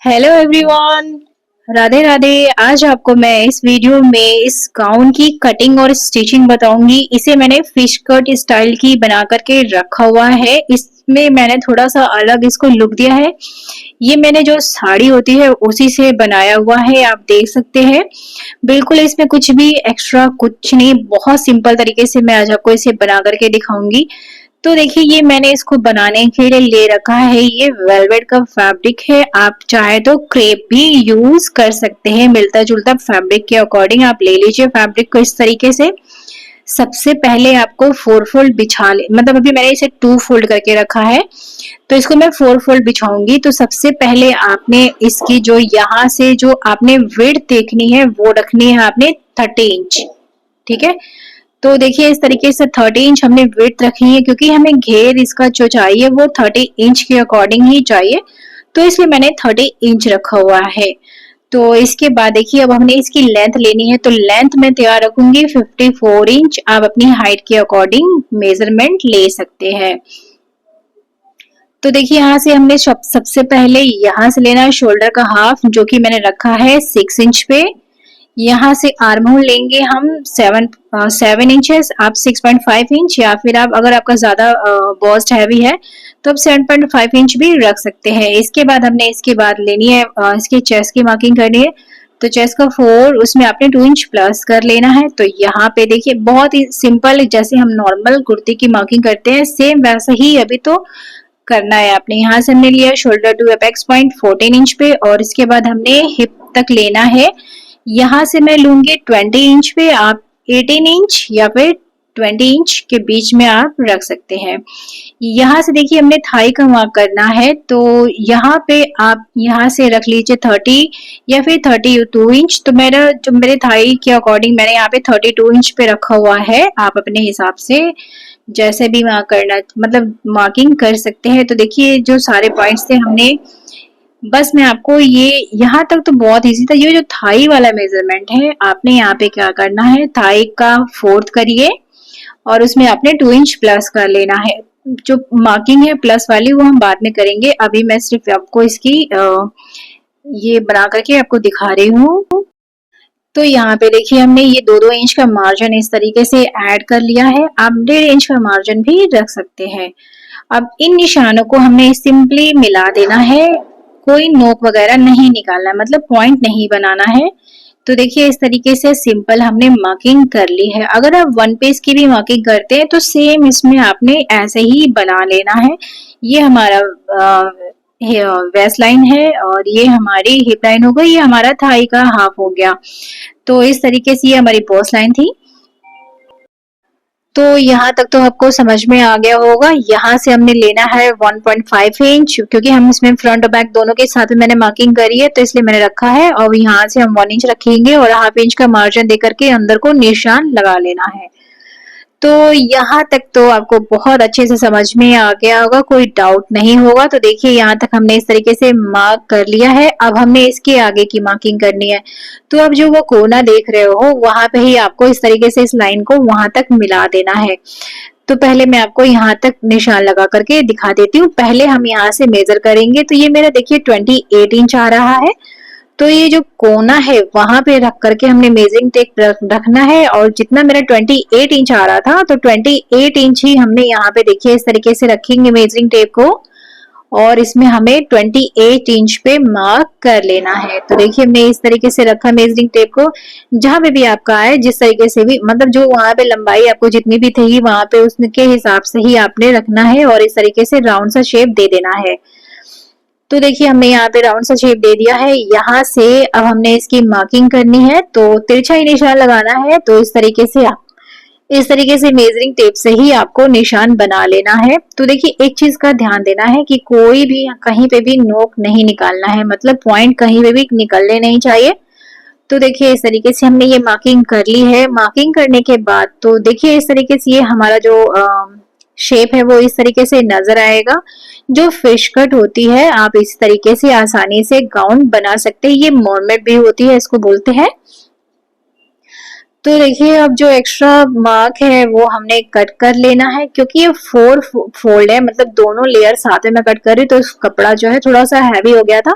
Hello everyone, Radhe Radhe. आज आपको मैं इस वीडियो में इस गाउन की कटिंग और स्टिचिंग बताऊंगी। इसे मैंने फिश कट स्टाइल की बना करके रखा हुआ है। इसमें मैंने थोड़ा सा अलग इसको लुक दिया है। ये मैंने जो साड़ी होती है उसी से बनाया हुआ है, आप देख सकते हैं। बिल्कुल इसमें कुछ भी एक्स्ट्रा कुछ नहीं, बहुत सिंपल तरीके से मैं आज आपको इसे बना करके दिखाऊंगी। तो देखिए, ये मैंने इसको बनाने के लिए ले रखा है। ये वेलवेट का फैब्रिक है, आप चाहे तो क्रेप भी यूज कर सकते हैं। मिलता जुलता फैब्रिक के अकॉर्डिंग आप ले लीजिए फैब्रिक को इस तरीके से। सबसे पहले आपको फोर फोल्ड बिछा ले, मतलब अभी मैंने इसे टू फोल्ड करके रखा है, तो इसको मैं फोर फोल्ड बिछाऊंगी। तो सबसे पहले आपने इसकी जो यहाँ से जो आपने विड्थ देखनी है वो रखनी है आपने 30 इंच। ठीक है, तो देखिए इस तरीके से 30 इंच हमने विड्थ रखी है, क्योंकि हमें घेर इसका जो चाहिए वो 30 इंच के अकॉर्डिंग ही चाहिए, तो इसलिए मैंने 30 इंच रखा हुआ है। तो इसके बाद देखिए, अब हमने इसकी लेंथ लेनी है, तो लेंथ मैं तैयार रखूंगी 54 इंच। आप अपनी हाइट के अकॉर्डिंग मेजरमेंट ले सकते हैं। तो देखिए, यहाँ से हमने सबसे पहले यहाँ से लेना है शोल्डर का हाफ, जो कि मैंने रखा है 6 इंच पे। यहाँ से आर्म होल लेंगे हम 7 इंचेस, आप 6.5 इंच, या फिर आप अगर आपका ज्यादा बॉस्ट हैवी है तो आप 7.5 इंच भी रख सकते हैं। इसके बाद हमने इसके बाद लेनी है इसके चेस्ट की मार्किंग करनी है। तो चेस्ट का 4, उसमें आपने 2 इंच प्लस कर लेना है। तो यहाँ पे देखिए बहुत ही सिंपल, जैसे हम नॉर्मल कुर्ती की मार्किंग करते हैं सेम वैसा ही अभी तो करना है आपने। यहाँ से हमने लिया shoulder to apex point 14 inch पे, और इसके बाद हमने हिप तक लेना है। यहाँ से मैं लूंगी 20 इंच पे, आप 18 इंच या फिर 20 इंच के बीच में आप रख सकते हैं। यहाँ से देखिए हमने थाई का मार्क करना है, तो यहाँ पे आप यहाँ से रख लीजिए 30 या फिर 32 इंच। तो मेरा जो मेरे थाई के अकॉर्डिंग मैंने यहाँ पे 32 इंच पे रखा हुआ है। आप अपने हिसाब से जैसे भी मार्क करना, मतलब मार्किंग कर सकते हैं। तो देखिए जो सारे पॉइंट्स थे हमने, बस मैं आपको ये यहाँ तक तो बहुत इजी था। ये जो थाई वाला मेजरमेंट है, आपने यहाँ पे क्या करना है, थाई का फोर्थ करिए और उसमें आपने 2 इंच प्लस कर लेना है। जो मार्किंग है प्लस वाली वो हम बाद में करेंगे, अभी मैं सिर्फ आपको इसकी ये बना करके आपको दिखा रही हूँ। तो यहाँ पे देखिए हमने ये 2-2 इंच का मार्जिन इस तरीके से ऐड कर लिया है। आप 1.5 इंच का मार्जिन भी रख सकते हैं। अब इन निशानों को हमने सिंपली मिला देना है, कोई नोक वगैरह नहीं निकालना है, मतलब पॉइंट नहीं बनाना है। तो देखिए इस तरीके से सिंपल हमने मार्किंग कर ली है। अगर आप वन पेज की भी मार्किंग करते हैं तो सेम इसमें आपने ऐसे ही बना लेना है। ये हमारा वेस्ट लाइन है और ये हमारी हिप लाइन हो गई, ये हमारा थाई का हाफ हो गया। तो इस तरीके से ये हमारी पोस्ट लाइन थी। तो यहाँ तक तो आपको समझ में आ गया होगा। यहाँ से हमने लेना है 1.5 इंच, क्योंकि हम इसमें फ्रंट और बैक दोनों के साथ में मैंने मार्किंग करी है, तो इसलिए मैंने रखा है। और यहाँ से हम 1 इंच रखेंगे और हाफ इंच का मार्जिन देकर के अंदर को निशान लगा लेना है। तो यहाँ तक तो आपको बहुत अच्छे से समझ में आ गया होगा, कोई डाउट नहीं होगा। तो देखिए यहाँ तक हमने इस तरीके से मार्क कर लिया है। अब हमने इसके आगे की मार्किंग करनी है। तो अब जो वो कोना देख रहे हो वहां पे ही आपको इस तरीके से इस लाइन को वहां तक मिला देना है। तो पहले मैं आपको यहाँ तक निशान लगा करके दिखा देती हूँ। पहले हम यहाँ से मेजर करेंगे, तो ये मेरा देखिए 28 इंच आ रहा है। तो ये जो कोना है वहां पे रख करके हमने मेजरिंग टेप रखना है, और जितना मेरा 28 इंच आ रहा था तो 28 इंच ही हमने यहाँ पे देखिए इस तरीके से रखेंगे मेजरिंग टेप को, और इसमें हमें 28 इंच पे मार्क कर लेना है। तो देखिए हमने इस तरीके से रखा मेजरिंग टेप को, जहां पे भी आपका आए जिस तरीके से भी, मतलब जो वहां पे लंबाई आपको जितनी भी थी वहां पे उसके हिसाब से ही आपने रखना है, और इस तरीके से राउंड सा शेप दे देना है। तो देखिए हमने यहाँ पे राउंड सा शेप दे दिया है। यहाँ से अब हमने इसकी मार्किंग करनी है, तो तिरछा ही निशान लगाना है। तो इस तरीके से मेजरिंग टेप से ही आपको निशान बना लेना है। तो देखिए एक चीज का ध्यान देना है कि कोई भी कहीं पे भी नोक नहीं निकालना है, मतलब पॉइंट कहीं पे भी निकलने नहीं चाहिए। तो देखिए इस तरीके से हमने ये मार्किंग कर ली है। मार्किंग करने के बाद तो देखिए इस तरीके से ये हमारा जो शेप है वो इस तरीके से नजर आएगा। जो फिश कट होती है आप इस तरीके से आसानी से गाउन बना सकते हैं। ये मोरमेट भी होती है, इसको बोलते हैं। तो देखिए अब जो एक्स्ट्रा मार्क है वो हमने कट कर लेना है, क्योंकि ये 4 फोल्ड है, मतलब दोनों लेयर साथ में मैं कट कर रही हूँ, तो कपड़ा जो है थोड़ा सा हैवी हो गया था,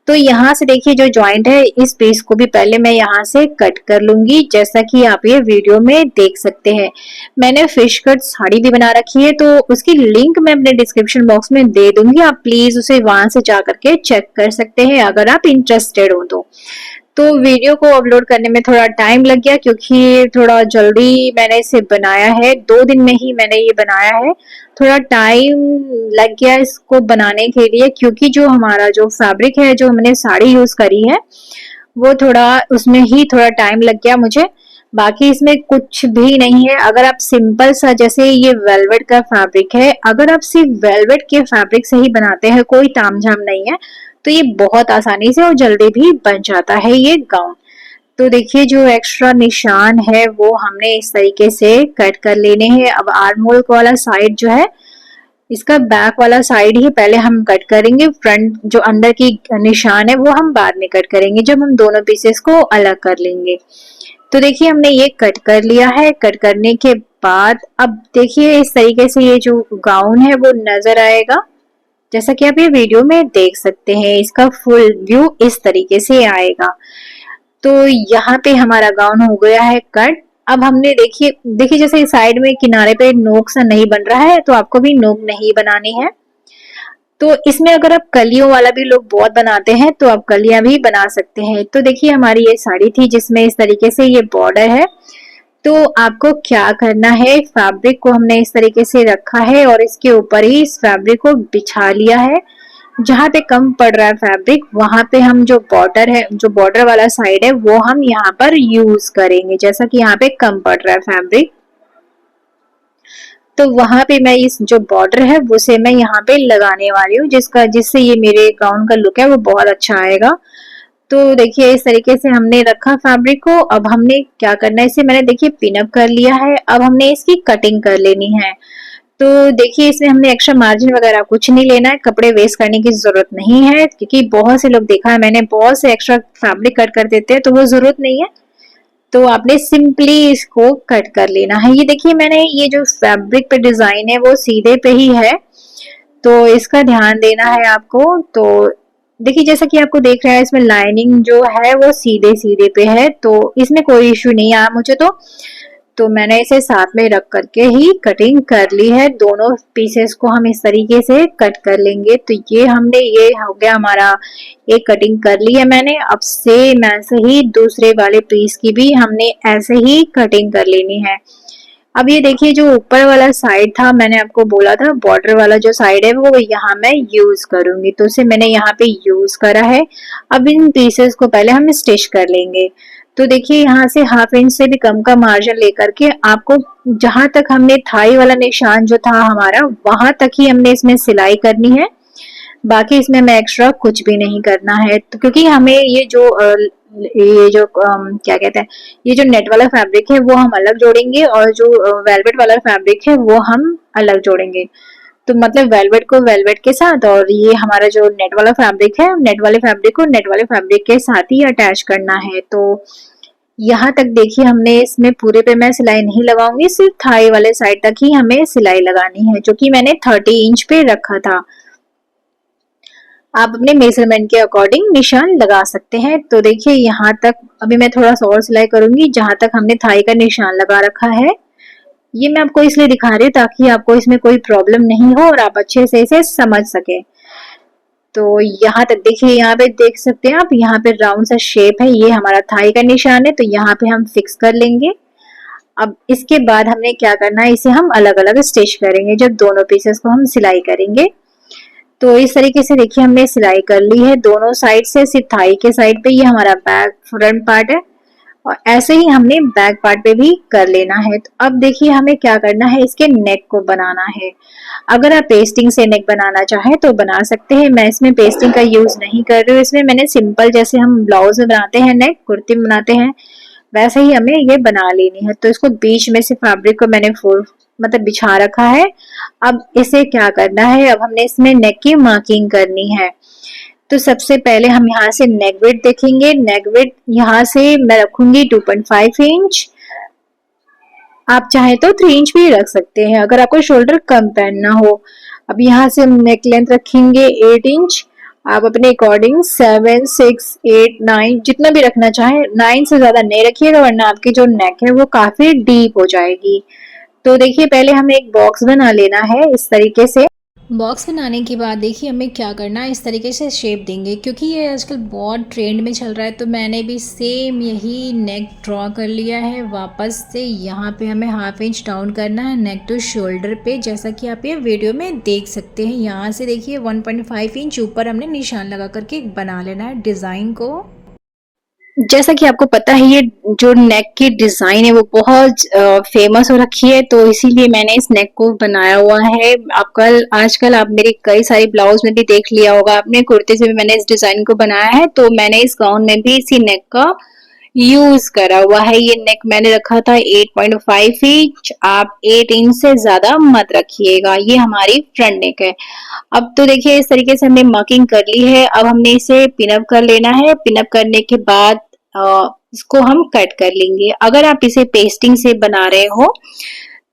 तो यहाँ से देखिए जो जॉइंट है इस पीस को भी पहले मैं यहाँ से कट कर लूंगी, जैसा कि आप ये वीडियो में देख सकते हैं। मैंने फिश कट साड़ी भी बना रखी है, तो उसकी लिंक मैं अपने डिस्क्रिप्शन बॉक्स में दे दूंगी, आप प्लीज उसे वहां से जा करके चेक कर सकते हैं अगर आप इंटरेस्टेड हो तो वीडियो को अपलोड करने में थोड़ा टाइम लग गया, क्योंकि थोड़ा जल्दी मैंने इसे बनाया है, 2 दिन में ही मैंने ये बनाया है। थोड़ा टाइम लग गया इसको बनाने के लिए, क्योंकि जो हमारा जो फैब्रिक है, जो हमने साड़ी यूज करी है, वो थोड़ा उसमें ही थोड़ा टाइम लग गया मुझे। बाकी इसमें कुछ भी नहीं है। अगर आप सिंपल सा, जैसे ये वेलवेट का फैब्रिक है, अगर आप सिर्फ वेलवेट के फैब्रिक से ही बनाते हैं, कोई तामझाम नहीं है, तो ये बहुत आसानी से और जल्दी भी बन जाता है ये गाउन। तो देखिए जो एक्स्ट्रा निशान है वो हमने इस तरीके से कट कर लेने हैं। अब आर्म होल वाला साइड जो है, इसका बैक वाला साइड ही पहले हम कट करेंगे, फ्रंट जो अंदर की निशान है वो हम बाद में कट करेंगे, जब हम दोनों पीसेस को अलग कर लेंगे। तो देखिए हमने ये कट कर लिया है। कट करने के बाद अब देखिए इस तरीके से ये जो गाउन है वो नजर आएगा, जैसा कि आप ये वीडियो में देख सकते हैं। इसका फुल व्यू इस तरीके से आएगा। तो यहाँ पे हमारा गाउन हो गया है कट। अब हमने देखिए देखिए जैसे साइड में किनारे पे नोक सा नहीं बन रहा है, तो आपको भी नोक नहीं बनानी है। तो इसमें अगर आप कलियों वाला भी लोग बहुत बनाते हैं, तो आप कलियां भी बना सकते हैं। तो देखिए हमारी ये साड़ी थी जिसमें इस तरीके से ये बॉर्डर है। तो आपको क्या करना है, फैब्रिक को हमने इस तरीके से रखा है और इसके ऊपर ही इस फैब्रिक को बिछा लिया है। जहां पे कम पड़ रहा है फैब्रिक, वहां पे हम जो बॉर्डर है, जो बॉर्डर वाला साइड है, वो हम यहाँ पर यूज करेंगे। जैसा कि यहाँ पे कम पड़ रहा है फैब्रिक, तो वहां पे मैं इस जो बॉर्डर है उसे मैं यहाँ पे लगाने वाली हूँ, जिससे ये मेरे गाउन का लुक है वो बहुत अच्छा आएगा। तो देखिए इस तरीके से हमने रखा फैब्रिक को। अब हमने क्या करना है, इसे मैंने देखिए पिन अप कर लिया है। अब हमने इसकी कटिंग कर लेनी है। तो देखिए इसमें हमने एक्स्ट्रा मार्जिन वगैरह कुछ नहीं लेना है, कपड़े वेस्ट करने की जरूरत नहीं है, क्योंकि बहुत से लोग देखा है मैंने, बहुत से एक्स्ट्रा फैब्रिक कट कर देते हैं, तो वो जरूरत नहीं है। तो आपने सिंपली इसको कट कर लेना है। ये देखिए मैंने ये जो फैब्रिक पे डिजाइन है वो सीधे पे ही है, तो इसका ध्यान देना है आपको। तो देखिए जैसा कि आपको देख रहा है, इसमें लाइनिंग जो है वो सीधे सीधे पे है, तो इसमें कोई इश्यू नहीं आया मुझे। तो मैंने इसे साथ में रख करके ही कटिंग कर ली है। दोनों पीसेस को हम इस तरीके से कट कर लेंगे। तो ये हो गया हमारा, एक कटिंग कर ली है मैंने। अब सेम ऐसे ही दूसरे वाले पीस की भी हमने ऐसे ही कटिंग कर लेनी है। अब ये देखिए जो ऊपर वाला साइड था, मैंने आपको बोला था बॉर्डर वाला जो साइड है वो यहाँ मैं यूज करूंगी, तो उसे मैंने यहाँ पे यूज करा है। अब इन पीसेस को पहले हम स्टिच कर लेंगे। तो देखिए यहाँ से 1/2 इंच से भी कम का मार्जिन लेकर के आपको, जहां तक हमने थाई वाला निशान जो था हमारा, वहां तक ही हमने इसमें सिलाई करनी है। बाकी इसमें मैं एक्स्ट्रा कुछ भी नहीं करना है। तो क्योंकि हमें क्या कहते हैं, ये जो नेट वाला फैब्रिक है वो हम अलग जोड़ेंगे, और जो वेलवेट वाला फैब्रिक है वो हम अलग जोड़ेंगे। तो मतलब वेलवेट को वेलवेट के साथ, और ये हमारा जो नेट वाला फैब्रिक है, नेट वाले फैब्रिक को नेट वाले फैब्रिक के साथ ही अटैच करना है। तो यहाँ तक देखिए हमने इसमें पूरे पे मैं सिलाई नहीं लगाऊंगी, सिर्फ थाई वाले साइड तक ही हमें सिलाई लगानी है, जो कि मैंने 30 इंच पे रखा था। आप अपने मेजरमेंट के अकॉर्डिंग निशान लगा सकते हैं। तो देखिए यहाँ तक अभी मैं थोड़ा सा और सिलाई करूंगी, जहां तक हमने थाई का निशान लगा रखा है। ये मैं आपको इसलिए दिखा रही हूँ ताकि आपको इसमें कोई प्रॉब्लम नहीं हो और आप अच्छे से इसे समझ सके। तो यहाँ तक देखिए, यहाँ पे देख सकते हैं आप, यहाँ पे राउंड सा शेप है, ये हमारा थाई का निशान है, तो यहाँ पे हम फिक्स कर लेंगे। अब इसके बाद हमने क्या करना है, इसे हम अलग अलग स्टिच करेंगे जब दोनों पीसेस को हम सिलाई करेंगे। तो इस तरीके से देखिए हमने सिलाई कर ली है दोनों साइड से, सिर्फ थाई के साइड पे ये हमारा बैक फ्रंट पार्ट है, और ऐसे ही हमने बैक पार्ट पे भी कर लेना है। तो अब देखिए हमें क्या करना है, इसके नेक को बनाना है। अगर आप पेस्टिंग से नेक बनाना चाहें तो बना सकते हैं, मैं इसमें पेस्टिंग का यूज नहीं कर रही हूँ। इसमें मैंने सिंपल, जैसे हम ब्लाउज में बनाते हैं नेक, कुर्ती में बनाते हैं, वैसे ही हमें ये बना लेनी है। तो इसको बीच में से फैब्रिक को मैंने मतलब बिछा रखा है। अब इसे क्या करना है, अब हमने इसमें नेक की मार्किंग करनी है। तो सबसे पहले हम यहाँ से नेक विड्थ देखेंगे। नेक विड्थ यहाँ से मैं रखूंगी 2.5 इंच। आप चाहे तो 3 इंच भी रख सकते हैं अगर आपको शोल्डर कम पहनना हो। अब यहाँ से हम नेक लेंथ रखेंगे 8 इंच। आप अपने अकॉर्डिंग 7, 6, 8, 9 जितना भी रखना चाहें, 9 से ज्यादा नहीं रखिएगा वरना आपकी जो नेक है वो काफी डीप हो जाएगी। तो देखिए पहले हमें एक बॉक्स बना लेना है इस तरीके से। बॉक्स बनाने के बाद देखिए हमें क्या करना है, इस तरीके से शेप देंगे क्योंकि ये आजकल बहुत ट्रेंड में चल रहा है। तो मैंने भी सेम यही नेक ड्रॉ कर लिया है। वापस से यहाँ पे हमें हाफ इंच डाउन करना है नेक टू शोल्डर पे, जैसा कि आप ये वीडियो में देख सकते हैं। यहाँ से देखिए 1.5 इंच ऊपर हमने निशान लगा करके बना लेना है डिज़ाइन को। जैसा कि आपको पता है ये जो नेक की डिजाइन है वो बहुत फेमस हो रखी है, तो इसीलिए मैंने इस नेक को बनाया हुआ है। आप कल आजकल आप मेरे कई सारी ब्लाउज में भी देख लिया होगा आपने, कुर्ते से भी मैंने इस डिजाइन को बनाया है। तो मैंने इस गाउन में भी इसी नेक का यूज करा हुआ है। ये नेक मैंने रखा था 8.5 इंच, आप 8 इंच से ज्यादा मत रखिएगा। ये हमारी फ्रंट नेक है। अब तो देखिए इस तरीके से हमने मार्किंग कर ली है। अब हमने इसे पिनअप कर लेना है। पिनअप करने के बाद इसको हम कट कर लेंगे। अगर आप इसे पेस्टिंग से बना रहे हो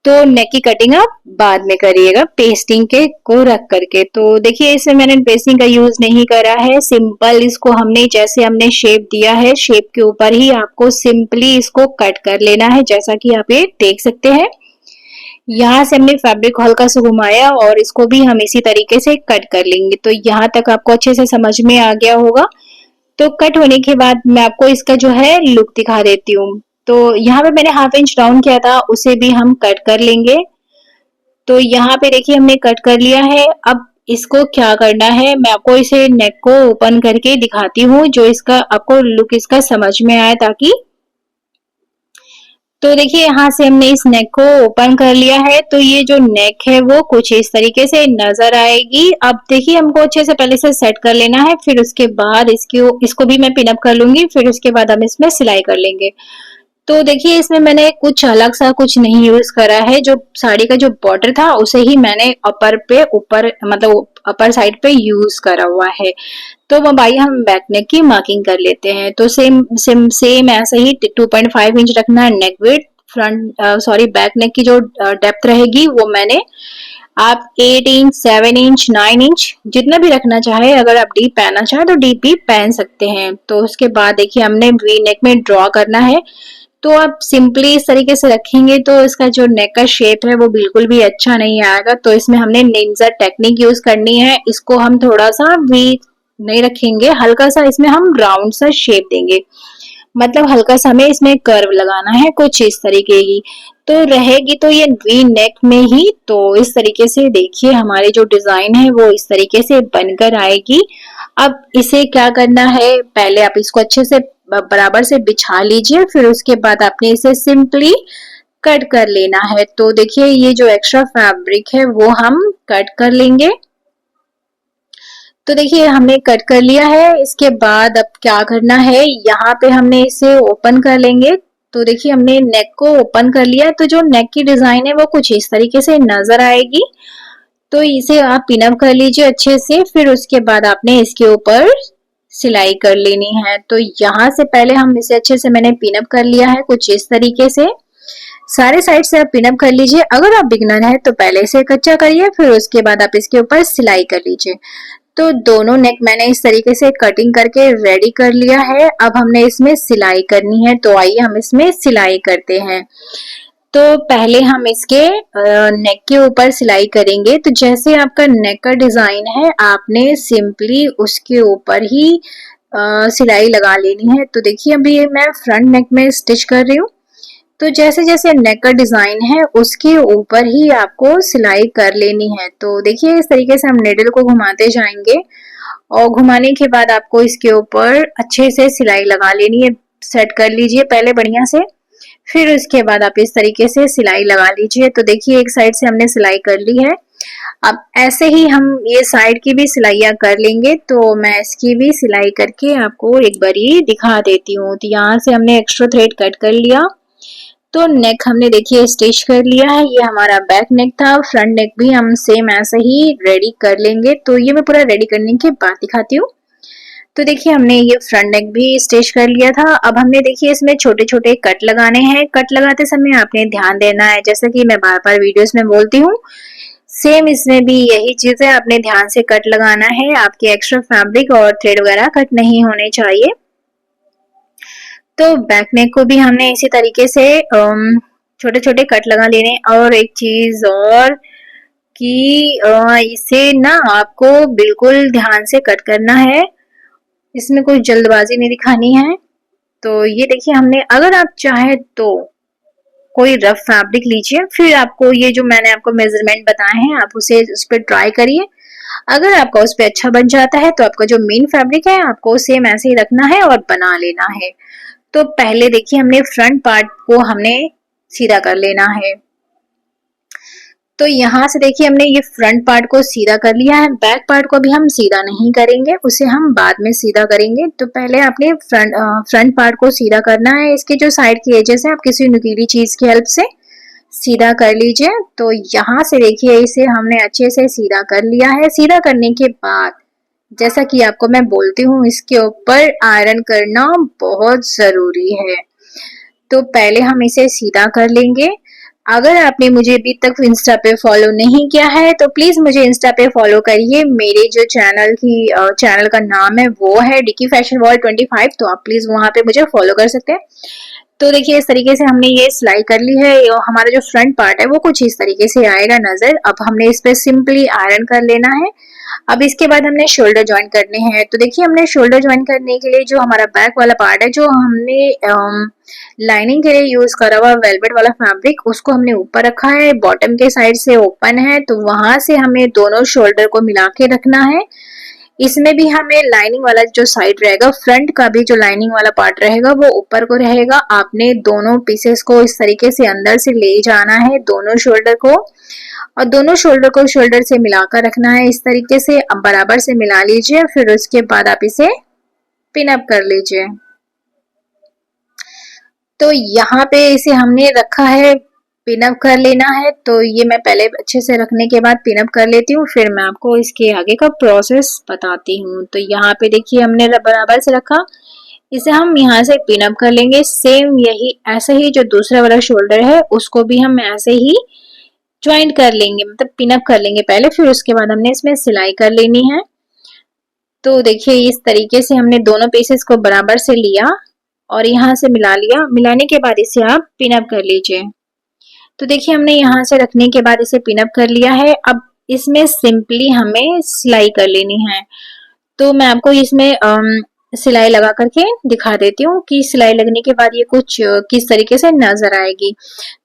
तो नेक की कटिंग आप बाद में करिएगा पेस्टिंग के को रख करके। तो देखिए इसमें मैंने पेस्टिंग का यूज नहीं करा है, सिंपल इसको हमने जैसे हमने शेप दिया है शेप के ऊपर ही आपको सिंपली इसको कट कर लेना है, जैसा कि आप ये देख सकते हैं। यहाँ से हमने फैब्रिक हल्का सा घुमाया और इसको भी हम इसी तरीके से कट कर लेंगे। तो यहाँ तक आपको अच्छे से समझ में आ गया होगा। तो कट होने के बाद मैं आपको इसका जो है लुक दिखा देती हूँ। तो यहाँ पे मैंने हाफ इंच डाउन किया था, उसे भी हम कट कर लेंगे। तो यहाँ पे देखिए हमने कट कर लिया है। अब इसको क्या करना है, मैं आपको इसे नेक को ओपन करके दिखाती हूँ जो इसका आपको लुक इसका समझ में आए ताकि। तो देखिए यहाँ से हमने इस नेक को ओपन कर लिया है। तो ये जो नेक है वो कुछ इस तरीके से नजर आएगी। अब देखिए हमको अच्छे से पहले से सेट कर लेना है, फिर उसके बाद इसको भी मैं पिन अप कर लूंगी, फिर उसके बाद हम इसमें सिलाई कर लेंगे। तो देखिए इसमें मैंने कुछ अलग सा कुछ नहीं यूज करा है। जो साड़ी का जो बॉर्डर था उसे ही मैंने ऊपर मतलब अपर साइड पे यूज करा हुआ है। तो अब आइए हम बैक नेक की मार्किंग कर लेते हैं। तो सेम ऐसे ही 2.5 इंच रखना है नेक विड्थ। बैक नेक की जो डेप्थ रहेगी वो मैंने आप 8 इंच, 7 इंच, 9 इंच जितना भी रखना चाहे, अगर आप डीप पहनना चाहे तो डीप भी पहन सकते हैं। तो उसके बाद देखिए हमने वी नेक में ड्रॉ करना है। तो आप सिंपली इस तरीके से रखेंगे तो इसका जो नेक का शेप है वो बिल्कुल भी अच्छा नहीं आएगा। तो इसमें हमने निंजा टेक्निक यूज करनी है। इसको हम थोड़ा सा वी नहीं रखेंगे, हल्का सा इसमें हम राउंड सा शेप देंगे, मतलब हल्का सा हमें इसमें कर्व लगाना है कुछ इस तरीके की। तो रहेगी तो ये वी नेक में ही। तो इस तरीके से देखिए हमारी जो डिजाइन है वो इस तरीके से बनकर आएगी। अब इसे क्या करना है, पहले आप इसको अच्छे से बराबर से बिछा लीजिए, फिर उसके बाद आपने इसे सिंपली कट कर लेना है। तो देखिए ये जो एक्स्ट्रा फैब्रिक है वो हम कट कर लेंगे। तो देखिए हमने कट कर लिया है। इसके बाद अब क्या करना है, यहाँ पे हमने इसे ओपन कर लेंगे। तो देखिए हमने नेक को ओपन कर लिया। तो जो नेक की डिजाइन है वो कुछ इस तरीके से नजर आएगी। तो इसे आप पिनअप कर लीजिए अच्छे से, फिर उसके बाद आपने इसके ऊपर सिलाई कर लेनी है। तो यहाँ से पहले हम इसे अच्छे से मैंने पिनअप कर लिया है कुछ इस तरीके से। सारे साइड से आप पिनअप कर लीजिए। अगर आप बिगनर है तो पहले इसे कच्चा करिए, फिर उसके बाद आप इसके ऊपर सिलाई कर लीजिए। तो दोनों नेक मैंने इस तरीके से कटिंग करके रेडी कर लिया है। अब हमने इसमें सिलाई करनी है। तो आइए हम इसमें सिलाई करते हैं। तो पहले हम इसके नेक के ऊपर सिलाई करेंगे। तो जैसे आपका नेक का डिजाइन है आपने सिंपली उसके ऊपर ही सिलाई लगा लेनी है। तो देखिए अभी मैं फ्रंट नेक में स्टिच कर रही हूँ। तो जैसे जैसे नेक का डिजाइन है उसके ऊपर ही आपको सिलाई कर लेनी है। तो देखिए इस तरीके से हम नेडल को घुमाते जाएंगे और घुमाने के बाद आपको इसके ऊपर अच्छे से सिलाई लगा लेनी है। सेट कर लीजिए पहले बढ़िया से, फिर उसके बाद आप इस तरीके से सिलाई लगा लीजिए। तो देखिए एक साइड से हमने सिलाई कर ली है। अब ऐसे ही हम ये साइड की भी सिलाइयां कर लेंगे। तो मैं इसकी भी सिलाई करके आपको एक बारी दिखा देती हूँ। तो यहाँ से हमने एक्स्ट्रा थ्रेड कट कर लिया। तो नेक हमने देखिए स्टिच कर लिया है। ये हमारा बैक नेक था। फ्रंट नेक भी हम सेम ऐसे ही रेडी कर लेंगे। तो ये मैं पूरा रेडी करने के बाद दिखाती हूँ। तो देखिए हमने ये फ्रंट नेक भी स्टिच कर लिया था। अब हमने देखिए इसमें छोटे छोटे कट लगाने हैं। कट लगाते समय आपने ध्यान देना है, जैसे कि मैं बार बार वीडियोस में बोलती हूँ, सेम इसमें भी यही चीज है, आपने ध्यान से कट लगाना है, आपके एक्स्ट्रा फैब्रिक और थ्रेड वगैरह कट नहीं होने चाहिए। तो बैक नेक को भी हमने इसी तरीके से छोटे छोटे कट लगा लेने। और एक चीज और कि इसे ना आपको बिल्कुल ध्यान से कट करना है, इसमें कोई जल्दबाजी नहीं दिखानी है। तो ये देखिए हमने, अगर आप चाहे तो कोई रफ फैब्रिक लीजिए, फिर आपको ये जो मैंने आपको मेजरमेंट बताए हैं आप उसे उस पर ट्राई करिए। अगर आपका उस पर अच्छा बन जाता है तो आपका जो मेन फैब्रिक है आपको सेम ऐसे ही रखना है और बना लेना है। तो पहले देखिए हमने फ्रंट पार्ट को हमने सीधा कर लेना है। तो यहाँ से देखिए हमने ये फ्रंट पार्ट को सीधा कर लिया है। बैक पार्ट को भी हम सीधा नहीं करेंगे, उसे हम बाद में सीधा करेंगे। तो पहले आपने फ्रंट पार्ट को सीधा करना है। इसके जो साइड की एजेस है आप किसी नुकीली चीज की हेल्प से सीधा कर लीजिए। तो यहाँ से देखिए इसे हमने अच्छे से सीधा कर लिया है। सीधा करने के बाद जैसा कि आपको मैं बोलती हूँ, इसके ऊपर आयरन करना बहुत जरूरी है। तो पहले हम इसे सीधा कर लेंगे। अगर आपने मुझे अभी तक इंस्टा पे फॉलो नहीं किया है तो प्लीज मुझे इंस्टा पे फॉलो करिए। मेरे जो चैनल का नाम है वो है डिकी फैशन वर्ल्ड 25। तो आप प्लीज वहां पे मुझे फॉलो कर सकते हैं। तो देखिए इस तरीके से हमने ये सिलाई कर ली है। हमारा जो फ्रंट पार्ट है वो कुछ इस तरीके से आएगा नजर। अब हमने इस पे सिंपली आयरन कर लेना है। अब इसके बाद हमने शोल्डर ज्वाइन करने हैं। तो देखिए हमने शोल्डर ज्वाइन करने के लिए जो हमारा बैक वाला पार्ट है, जो हमने लाइनिंग के लिए यूज करा हुआ वेलवेट वाला फैब्रिक, उसको हमने ऊपर रखा है, बॉटम के साइड से ओपन है। तो वहां से हमें दोनों शोल्डर को मिला के रखना है। इसमें भी हमें लाइनिंग वाला जो साइड रहेगा, फ्रंट का भी जो लाइनिंग वाला पार्ट रहेगा वो ऊपर को रहेगा। आपने दोनों पीसेस को इस तरीके से अंदर से ले जाना है, दोनों शोल्डर को, और दोनों शोल्डर को शोल्डर से मिलाकर रखना है। इस तरीके से अब बराबर से मिला लीजिए। फिर उसके बाद आप इसे पिन अप कर लीजिए। तो यहाँ पे इसे हमने रखा है, पिन अप कर लेना है। तो ये मैं पहले अच्छे से रखने के बाद पिन अप कर लेती हूँ, फिर मैं आपको इसके आगे का प्रोसेस बताती हूँ। तो यहाँ पे देखिए हमने बराबर से रखा, इसे हम यहाँ से पिन अप कर लेंगे। सेम यही ऐसे ही जो दूसरा वाला शोल्डर है उसको भी हम ऐसे ही ज्वाइन कर लेंगे, मतलब पिन अप कर लेंगे पहले, फिर उसके बाद हमने इसमें सिलाई कर लेनी है। तो देखिए इस तरीके से हमने दोनों पीसेस को बराबर से लिया और यहाँ से मिला लिया। मिलाने के बाद इसे आप पिन अप कर लीजिए। तो देखिए हमने यहाँ से रखने के बाद इसे पिन अप कर लिया है। अब इसमें सिंपली हमें सिलाई कर लेनी है। तो मैं आपको इसमें सिलाई लगा करके दिखा देती हूँ कि सिलाई लगने के बाद ये कुछ किस तरीके से नजर आएगी।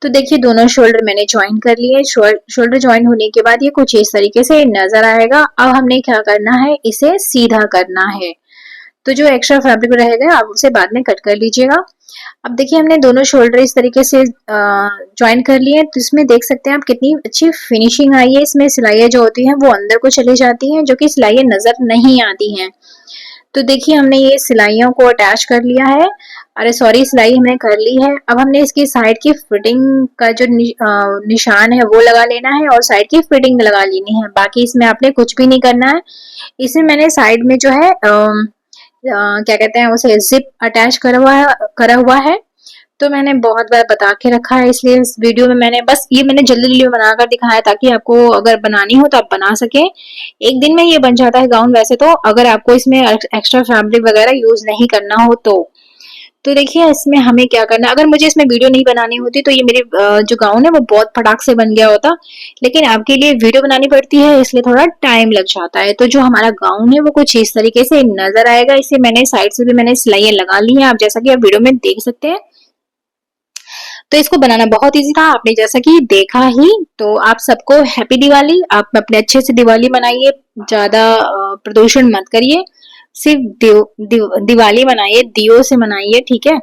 तो देखिए दोनों शोल्डर मैंने ज्वाइन कर लिए। शोल्डर ज्वाइन होने के बाद ये कुछ इस तरीके से नजर आएगा। अब हमने क्या करना है, इसे सीधा करना है। तो जो एक्स्ट्रा फैब्रिक रहेगा आप उसे बाद में कट कर लीजिएगा। अब देखिए हमने दोनों शोल्डर इस तरीके से ज्वाइन कर लिए। तो इसमें देख सकते हैं आप कितनी अच्छी फिनिशिंग आई है। इसमें सिलाइयाँ जो होती हैं वो अंदर को चली जाती हैं, जो कि सिलाइयाँ नजर नहीं आती हैं। तो देखिए हमने ये सिलाइयों को अटैच कर लिया है, अरे सॉरी सिलाई हमने कर ली है। अब हमने इसकी साइड की फिटिंग का जो निशान है वो लगा लेना है और साइड की फिटिंग लगा लेनी है। बाकी इसमें आपने कुछ भी नहीं करना है। इसमें मैंने साइड में जो है क्या कहते हैं उसे जिप अटैच करा हुआ है। तो मैंने बहुत बार बता के रखा है, इसलिए इस वीडियो में मैंने जल्दी जल्दी बनाकर दिखाया ताकि आपको अगर बनानी हो तो आप बना सके। एक दिन में ये बन जाता है गाउन वैसे तो, अगर आपको इसमें एक्स्ट्रा फैब्रिक वगैरह यूज नहीं करना हो तो। तो देखिए इसमें हमें क्या करना है, अगर मुझे इसमें वीडियो नहीं बनानी होती तो ये मेरी जो गाउन है वो बहुत फटाक से बन गया होता, लेकिन आपके लिए वीडियो बनानी पड़ती है इसलिए थोड़ा टाइम लग जाता है। तो जो हमारा गाउन है वो कुछ इस तरीके से नजर आएगा। इसे मैंने साइड से भी मैंने सिलाइयां लगा ली हैं, आप जैसा कि आप वीडियो में देख सकते हैं। तो इसको बनाना बहुत इजी था, आपने जैसा कि देखा ही। तो आप सबको हैप्पी दिवाली। आप अपने अच्छे से दिवाली मनाइए, ज्यादा प्रदूषण मत करिए, सिर्फ दिवाली मनाइए, दियो से मनाइए, ठीक है।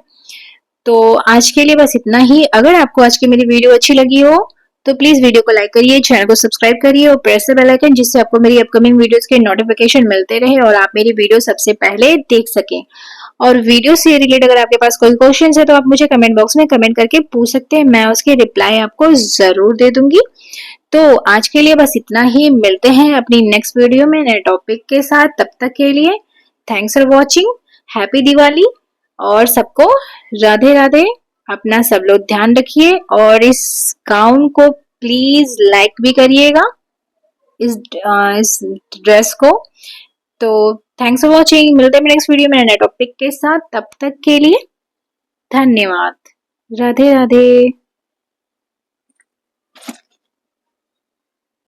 तो आज के लिए बस इतना ही। अगर आपको आज की मेरी वीडियो अच्छी लगी हो तो प्लीज वीडियो को लाइक करिए, चैनल को सब्सक्राइब करिए और प्रेस द बेल आइकन, जिससे आपको मेरी अपकमिंग वीडियोस के नोटिफिकेशन मिलते रहे और आप मेरी वीडियो सबसे पहले देख सकें। और वीडियो से रिलेटेड अगर आपके पास कोई क्वेश्चन है तो आप मुझे कमेंट बॉक्स में कमेंट करके पूछ सकते हैं, मैं उसके रिप्लाई आपको जरूर दे दूंगी। तो आज के लिए बस इतना ही, मिलते हैं अपनी नेक्स्ट वीडियो में नए टॉपिक के साथ। तब तक के लिए thanks for watching, happy Diwali और सबको राधे राधे। अपना सब लोग ध्यान रखिए और इस गाउन को प्लीज लाइक भी करिएगा। इस ड्रेस को। तो थैंक्स फॉर वॉचिंग, मिलते हैं नेक्स्ट वीडियो में नए टॉपिक के साथ, तब तक के लिए धन्यवाद। राधे राधे।